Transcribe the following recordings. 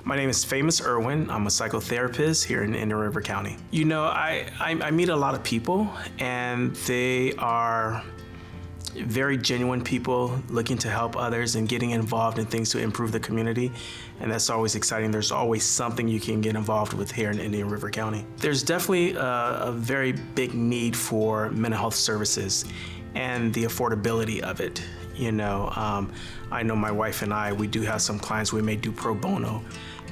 My name is Famous Erwin. I'm a psychotherapist here in Indian River County. You know, I meet a lot of people, and they are very genuine people looking to help others and getting involved in things to improve the community. And that's always exciting. There's always something you can get involved with here in Indian River County. There's definitely a very big need for mental health services and the affordability of it. You know, I know my wife and I, we do have some clients we may do pro bono.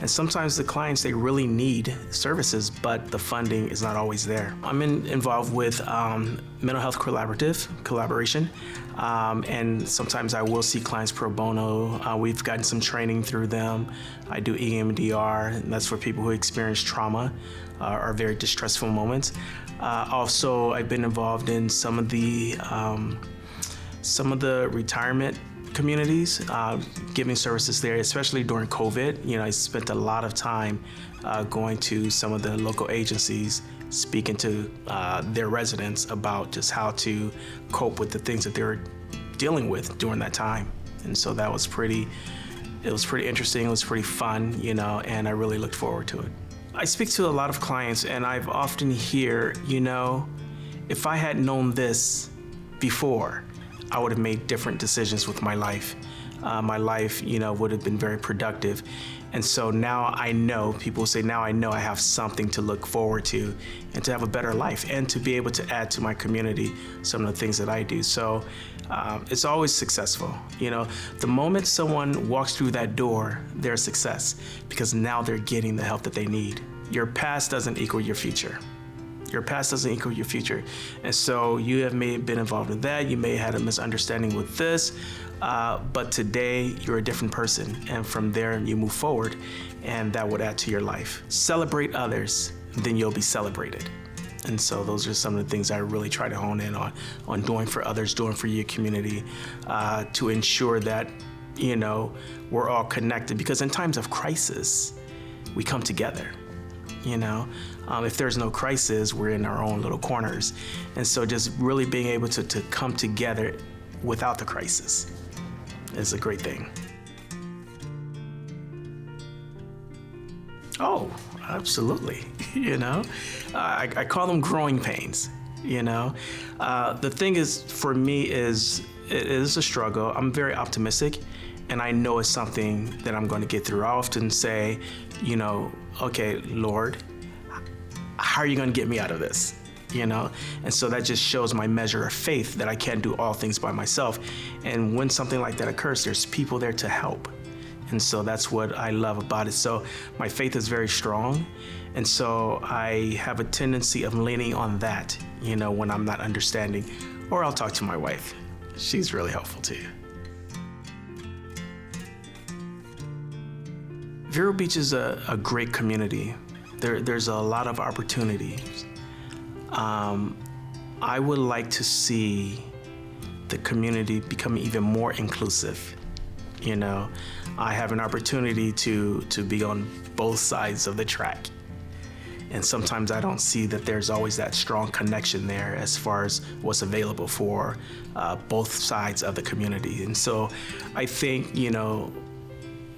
And sometimes the clients, they really need services, but the funding is not always there. I'm involved with mental health collaboration, and sometimes I will see clients pro bono. We've gotten some training through them. I do EMDR, and that's for people who experience trauma or very distressful moments. Also, I've been involved in some of the retirement communities, giving services there, especially during COVID. You know, I spent a lot of time going to some of the local agencies, speaking to their residents about just how to cope with the things that they were dealing with during that time. And so that was pretty interesting, it was pretty fun, you know, and I really looked forward to it. I speak to a lot of clients, and I've often hear, you know, if I had known this before, I would have made different decisions with my life. My life, you know, would have been very productive. And so now I know, people say, now I know I have something to look forward to and to have a better life and to be able to add to my community some of the things that I do. So it's always successful. You know, the moment someone walks through that door, they're a success because now they're getting the help that they need. Your past doesn't equal your future. Your past doesn't equal your future. And so you have been involved in that. You may have had a misunderstanding with this, but today you're a different person. And from there you move forward, and that would add to your life. Celebrate others, then you'll be celebrated. And so those are some of the things I really try to hone in on doing for others, doing for your community, to ensure that, you know, we're all connected, because in times of crisis, we come together. You know, if there's no crisis, we're in our own little corners. And so just really being able to come together without the crisis is a great thing. Oh, absolutely. You know, I call them growing pains. You know, the thing is, for me, it is a struggle. I'm very optimistic, and I know it's something that I'm going to get through. I often say, you know, okay, Lord, how are you going to get me out of this? You know, and so that just shows my measure of faith that I can't do all things by myself. And when something like that occurs, there's people there to help. And so that's what I love about it. So my faith is very strong. And so I have a tendency of leaning on that, you know, when I'm not understanding, or I'll talk to my wife. She's really helpful too. Vero Beach is a great community. There's a lot of opportunities. I would like to see the community become even more inclusive. You know, I have an opportunity to be on both sides of the track. And sometimes I don't see that there's always that strong connection there as far as what's available for both sides of the community. And so I think, you know,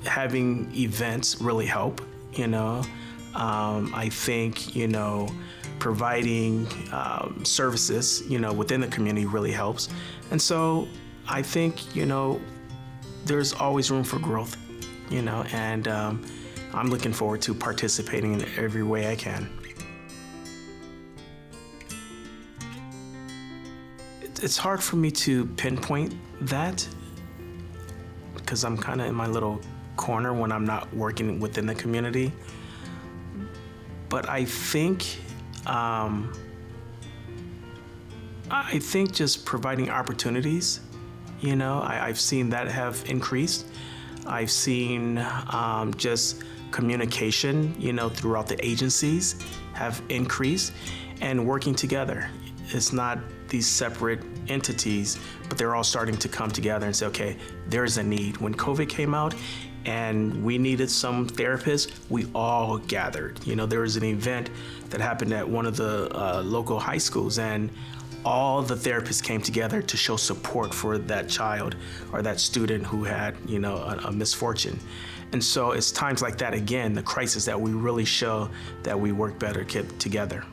having events really help, you know. I think, you know, providing services, you know, within the community really helps. And so I think, you know, there's always room for growth, you know, and I'm looking forward to participating in every way I can. It's hard for me to pinpoint that because I'm kind of in my little corner when I'm not working within the community. But I think just providing opportunities, you know, I've seen that have increased. I've seen just communication, you know, throughout the agencies have increased, and working together. It's not these separate entities, but they're all starting to come together and say, okay, there's a need. When COVID came out and we needed some therapists, we all gathered. You know, there was an event that happened at one of the local high schools, and all the therapists came together to show support for that child or that student who had, you know, a misfortune. And so it's times like that, again, the crisis, that we really show that we work better together.